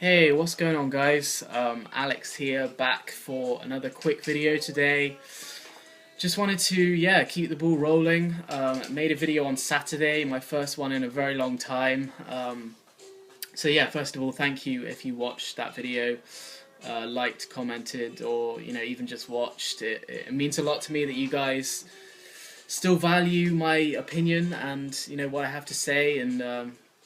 Hey, what's going on, guys? Alex here, back for another quick video today. Just wanted to, keep the ball rolling. Made a video on Saturday, my first one in a very long time. First of all, thank you if you watched that video, liked, commented, or even just watched. It means a lot to me that you guys still value my opinion and what I have to say, and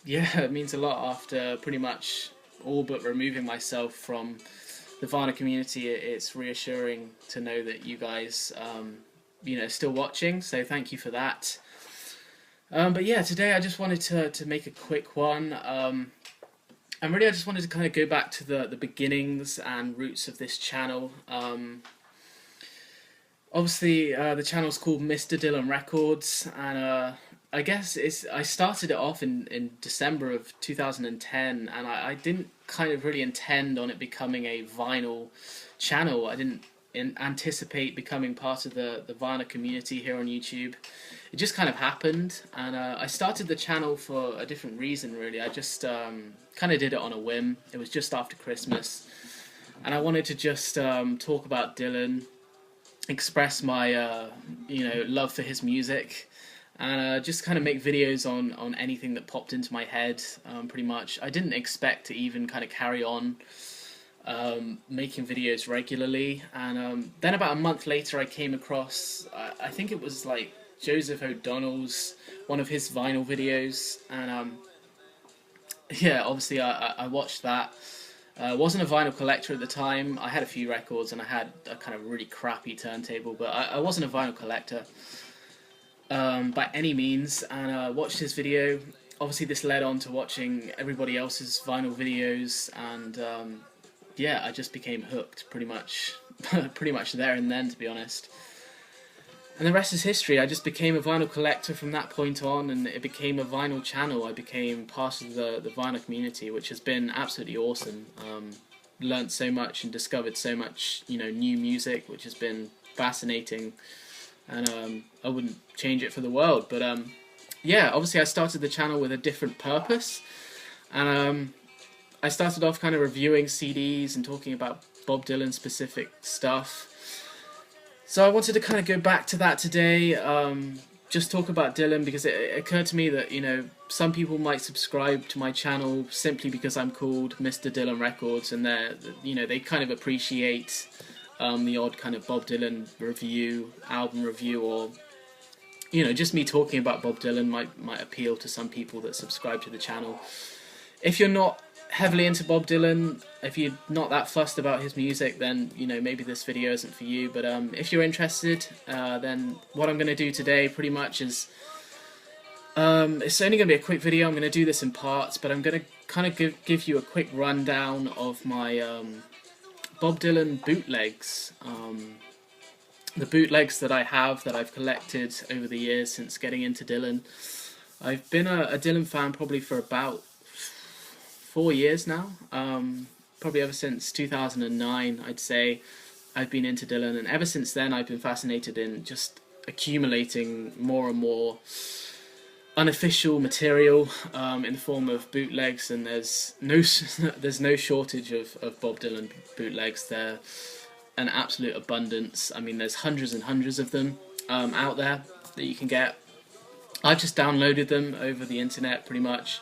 it means a lot after pretty much all but removing myself from the Varna community. It's reassuring to know that you guys, still watching. So thank you for that. Today I just wanted to make a quick one. And really, I just wanted to kind of go back to the beginnings and roots of this channel. Obviously, the channel's called MrDylanRecords, and I guess I started it off in December of 2010, and I didn't kind of really intend on it becoming a vinyl channel. I didn't anticipate becoming part of the Varna community here on YouTube. It just kind of happened, and I started the channel for a different reason, really. I just kind of did it on a whim. It was just after Christmas, and I wanted to just talk about Dillon, express my love for his music, and just kind of make videos on anything that popped into my head. Pretty much, I didn't expect to even kind of carry on making videos regularly, and then about a month later I came across, I think it was like Joseph O'Donnell's, one of his vinyl videos, and obviously I watched that. Wasn't a vinyl collector at the time. I had a few records and I had a kind of really crappy turntable, but I wasn't a vinyl collector by any means, and watched his video. Obviously this led on to watching everybody else's vinyl videos, and I just became hooked pretty much there and then, to be honest. And the rest is history. I just became a vinyl collector from that point on, and it became a vinyl channel. I became part of the vinyl community, which has been absolutely awesome. Learned so much and discovered so much, new music, which has been fascinating. And I wouldn't change it for the world. But obviously I started the channel with a different purpose. And I started off kind of reviewing CDs and talking about Bob Dylan specific stuff. So I wanted to kind of go back to that today, just talk about Dillon, because it occurred to me that, some people might subscribe to my channel simply because I'm called MrDylanRecords, and they kind of appreciate the odd kind of Bob Dylan review, album review, or just me talking about Bob Dylan might appeal to some people that subscribe to the channel. If you're not heavily into Bob Dylan, if you're not that fussed about his music, then maybe this video isn't for you. But if you're interested, then what I'm going to do today pretty much is it's only going to be a quick video. I'm going to do this in parts, but I'm going to kind of give you a quick rundown of my Bob Dylan bootlegs, the bootlegs that I've collected over the years since getting into Dylan. I've been a Dylan fan probably for about 4 years now, probably ever since 2009, I'd say. I've been into Dylan, and ever since then I've been fascinated in just accumulating more and more unofficial material in the form of bootlegs, and there's no shortage of Bob Dylan bootlegs. They're an absolute abundance. I mean, there's hundreds and hundreds of them out there that you can get. I've just downloaded them over the internet pretty much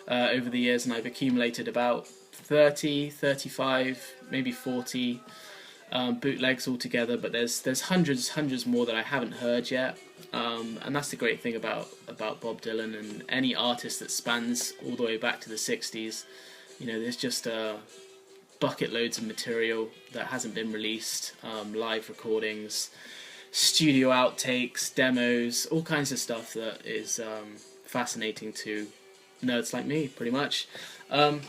over the years, and I've accumulated about 30, 35, maybe 40 bootlegs altogether, but there's hundreds more that I haven't heard yet, and that's the great thing about Bob Dylan and any artist that spans all the way back to the 60s. There's just bucket loads of material that hasn't been released, live recordings, studio outtakes, demos, all kinds of stuff that is fascinating to nerds like me, pretty much. I'm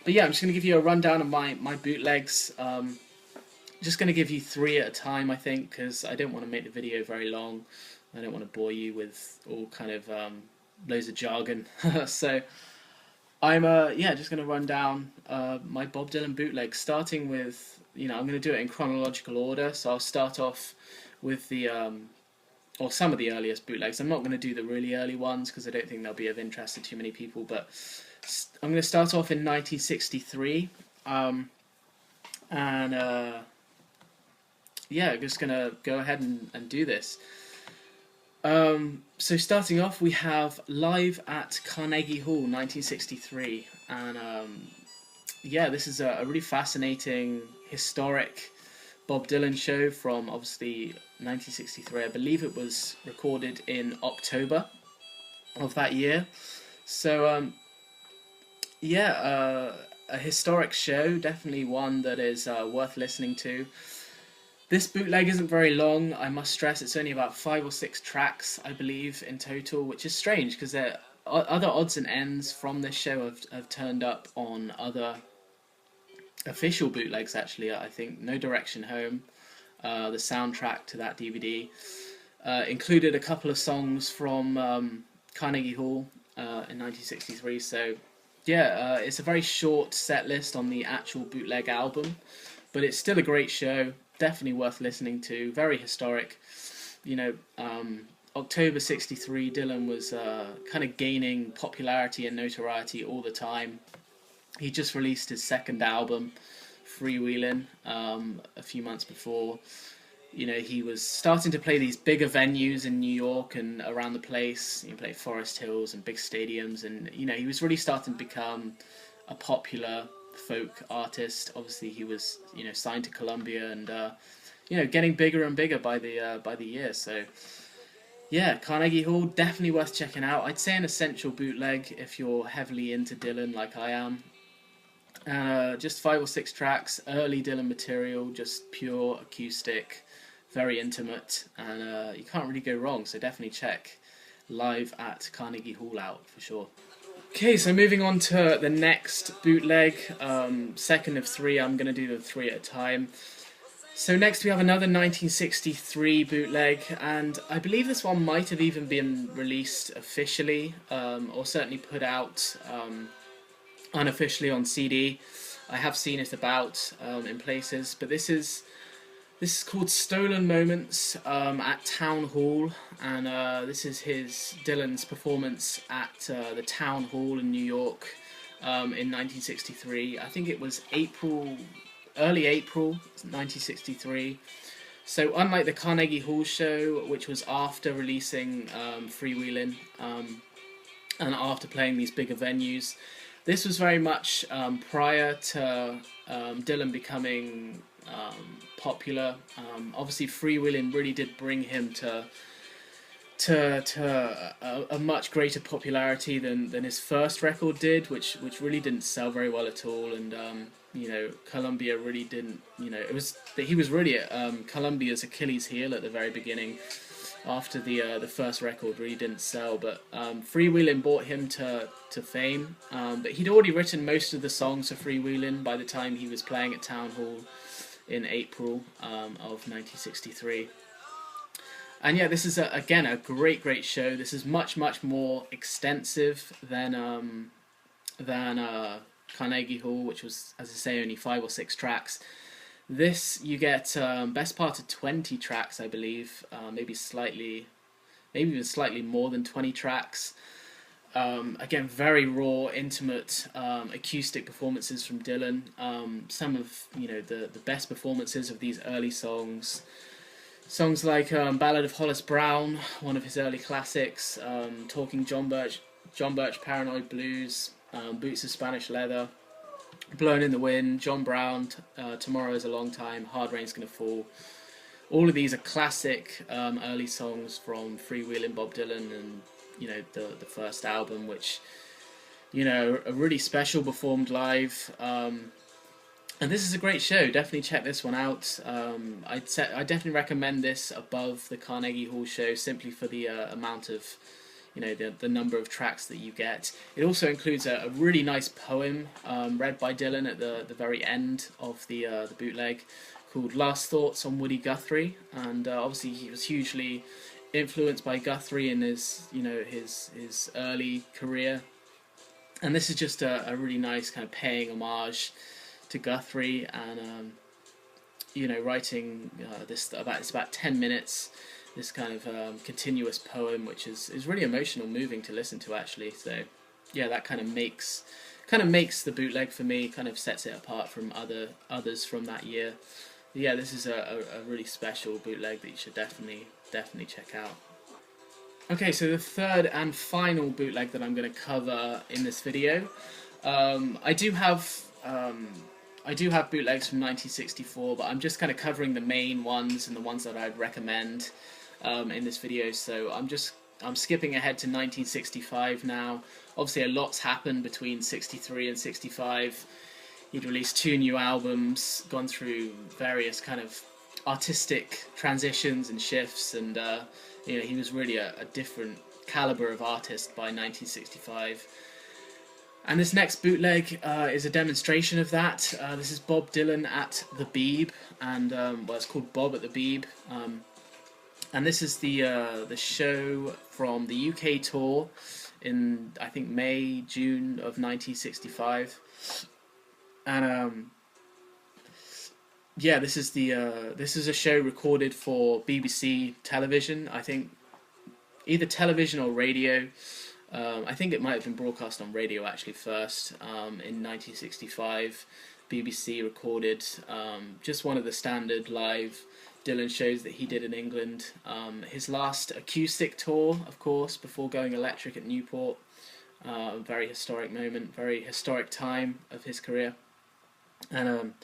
just going to give you a rundown of my bootlegs. Just going to give you 3 at a time, I think, because I don't want to make the video very long. I don't want to bore you with all kind of loads of jargon. So I'm just going to run down my Bob Dylan bootlegs, starting with, I'm going to do it in chronological order. So I'll start off with the or some of the earliest bootlegs. I'm not going to do the really early ones because I don't think they'll be of interest to too many people, but I'm going to start off in 1963. Um, and yeah, just gonna go ahead and do this. So starting off, we have Live at Carnegie Hall, 1963, and yeah, this is a really fascinating, historic Bob Dylan show from obviously 1963. I believe it was recorded in October of that year. So yeah, a historic show, definitely one that is worth listening to. This bootleg isn't very long, I must stress. It's only about 5 or 6 tracks, I believe, in total, which is strange because other odds and ends from this show have turned up on other official bootlegs, actually. I think No Direction Home, the soundtrack to that DVD, included a couple of songs from Carnegie Hall in 1963. So yeah, it's a very short set list on the actual bootleg album, but it's still a great show. Definitely worth listening to. Very historic. You know, October '63, Dylan was kind of gaining popularity and notoriety all the time. He just released his second album, Freewheelin', a few months before. You know, he was starting to play these bigger venues in New York and around the place. He played Forest Hills and big stadiums, and you know, he was really starting to become a popular folk artist. Obviously, he was, you know, signed to Columbia, and you know, getting bigger and bigger by the year. So yeah, Carnegie Hall, definitely worth checking out. I'd say an essential bootleg if you're heavily into Dylan like I am. Just 5 or 6 tracks, early Dylan material, just pure acoustic, very intimate, and you can't really go wrong. So definitely check Live at Carnegie Hall out for sure. Okay, so moving on to the next bootleg, second of 3. I'm going to do the 3 at a time. So next we have another 1963 bootleg, and I believe this one might have even been released officially, or certainly put out unofficially on CD. I have seen it about in places, but this is called Stolen Moments at Town Hall, and this is Dylan's performance at the Town Hall in New York in 1963. I think it was early April 1963. So unlike the Carnegie Hall show, which was after releasing Freewheelin' and after playing these bigger venues, this was very much prior to Dylan becoming popular. Obviously, Freewheelin' really did bring him to a much greater popularity than his first record did, which really didn't sell very well at all. And you know, Columbia really didn't. You know, he was really Columbia's Achilles heel at the very beginning. After the first record really didn't sell, but Freewheelin' brought him to fame. But he'd already written most of the songs for Freewheelin' by the time he was playing at Town Hall in April of 1963. And yeah, this is again a great show. This is much more extensive than Carnegie Hall, which was, as I say, only 5 or 6 tracks. This you get best part of 20 tracks, I believe, maybe even slightly more than 20 tracks. Again, very raw, intimate, acoustic performances from Dylan. Some of, you know, the best performances of these early songs. Songs like Ballad of Hollis Brown, one of his early classics. Talking John Birch, Paranoid Blues, Boots of Spanish Leather, Blown in the Wind, John Brown, Tomorrow is a Long Time, Hard Rain's Gonna Fall. All of these are classic early songs from Freewheelin' Bob Dylan, and you know, the first album, which, you know, are really special, performed live. And this is a great show. Definitely check this one out. I definitely recommend this above the Carnegie Hall show, simply for the amount of, you know, the number of tracks that you get. It also includes a really nice poem read by Dylan at the very end of the bootleg, called Last Thoughts on Woody Guthrie, and obviously he was hugely influenced by Guthrie in his, you know, his early career, and this is just a really nice kind of paying homage to Guthrie, and you know, writing it's about 10 minutes, this kind of continuous poem, which is really emotional, moving to listen to, actually. So yeah, that kind of makes kind of makes the bootleg for me, kind of sets it apart from others from that year. Yeah, this is a really special bootleg that you should definitely check out. Okay, so the third and final bootleg that I'm going to cover in this video, I do have bootlegs from 1964, but I'm just kind of covering the main ones and the ones that I'd recommend in this video. So I'm skipping ahead to 1965 now. Obviously, a lot's happened between 63 and 65. He'd released 2 new albums, gone through various kind of artistic transitions and shifts, and you know, he was really a different caliber of artist by 1965. And this next bootleg is a demonstration of that. This is Bob Dylan at the Bead, and well, it's called Bob at the Bead. And this is the show from the UK tour in, I think, May, June of 1965. And yeah, this is a show recorded for BBC television. I think either television or radio. I think it might have been broadcast on radio actually first. In 1965, BBC recorded just one of the standard live Dylan shows that he did in England. His last acoustic tour, of course, before going electric at Newport. Very historic moment, very historic time of his career. And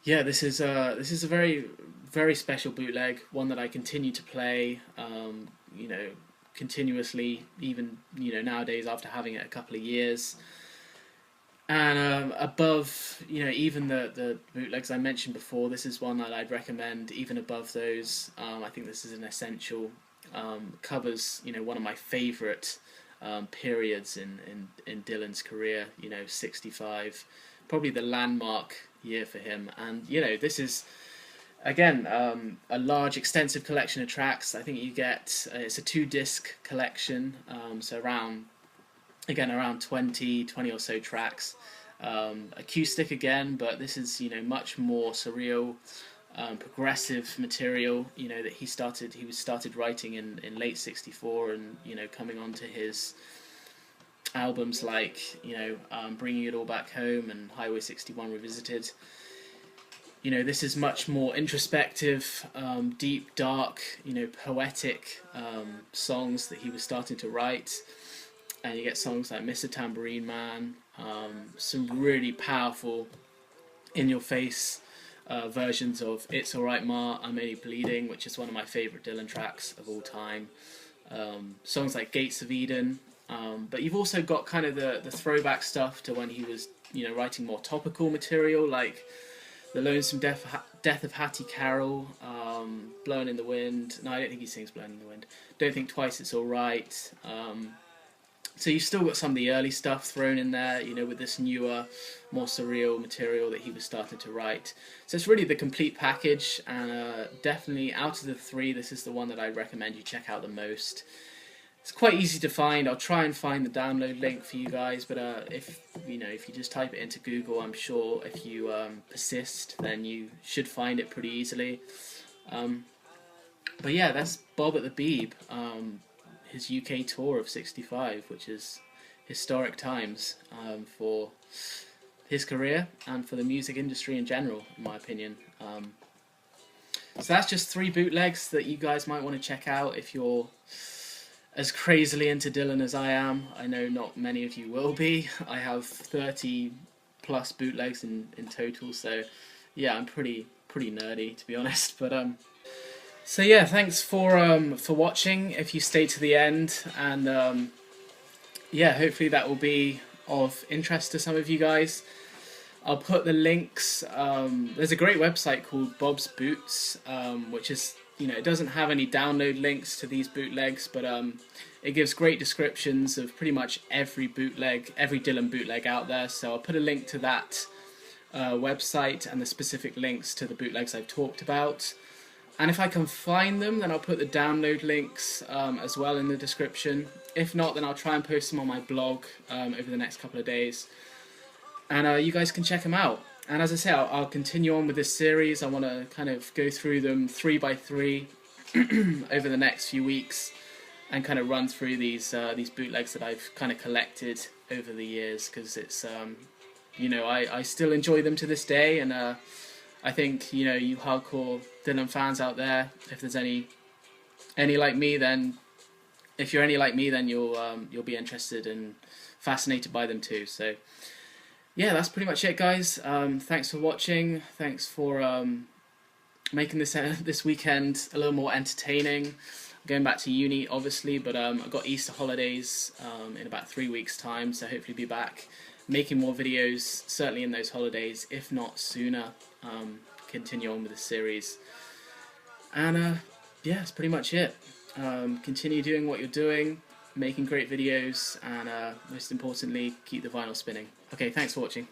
yeah, this is a very, very special bootleg, one that I continue to play, you know, continuously, even, you know, nowadays after having it a couple of years. And above, you know, even the bootlegs I mentioned before, this is one that I'd recommend even above those. I think this is an essential, covers, you know, one of my favourite periods in Dylan's career, you know, 65, probably the landmark year for him. And, you know, this is, again, a large, extensive collection of tracks. I think you get, it's a 2-disc collection, so around 20 or so tracks. Acoustic again, but this is, you know, much more surreal, progressive material, you know, that he started writing in late 64, and, you know, coming on to his albums like, you know, Bringing It All Back Home and Highway 61 Revisited. You know, this is much more introspective, deep, dark, you know, poetic songs that he was starting to write. And you get songs like Mr. Tambourine Man, some really powerful, in-your-face versions of It's Alright Ma, I'm Only Bleeding, which is one of my favourite Dylan tracks of all time. Songs like Gates of Eden. But you've also got kind of the throwback stuff to when he was, you know, writing more topical material, like The Lonesome Death of Hattie Carroll, Blowing in the Wind. No, I don't think he sings Blowing in the Wind. Don't Think Twice, It's Alright. So you've still got some of the early stuff thrown in there, you know, with this newer, more surreal material that he was starting to write. So it's really the complete package, and definitely out of the 3, this is the one that I recommend you check out the most. It's quite easy to find. I'll try and find the download link for you guys, but if you just type it into Google, I'm sure if you persist, then you should find it pretty easily. But yeah, that's Bob at the Beeb, his UK tour of 65, which is historic times for his career and for the music industry in general, in my opinion. So that's just 3 bootlegs that you guys might want to check out if you're as crazily into Dylan as I am. I know not many of you will be. I have 30 plus bootlegs in total, so yeah, I'm pretty nerdy, to be honest. But so yeah, thanks for watching if you stay to the end, and yeah, hopefully that will be of interest to some of you guys. I'll put the links. There's a great website called Bob's Boots, which is, you know, it doesn't have any download links to these bootlegs, but it gives great descriptions of pretty much every bootleg, every Dylan bootleg out there. So I'll put a link to that website and the specific links to the bootlegs I've talked about. And if I can find them, then I'll put the download links as well in the description. If not, then I'll try and post them on my blog over the next couple of days. And you guys can check them out. And as I say, I'll continue on with this series. I want to kind of go through them 3 by 3 over the next few weeks. and kind of run through these bootlegs that I've kind of collected over the years, because it's you know, I still enjoy them to this day, and I think, you know, you hardcore Dillon fans out there, if there's any like me, then if you're any like me, then you'll be interested and fascinated by them too. So yeah, that's pretty much it, guys. Thanks for watching. Thanks for making this weekend a little more entertaining. I'm going back to uni, obviously, but I've got Easter holidays in about 3 weeks' time, so hopefully be back making more videos, certainly in those holidays, if not sooner. Continue on with the series. And yeah, that's pretty much it. Continue doing what you're doing, making great videos, and most importantly, keep the vinyl spinning. Okay, thanks for watching.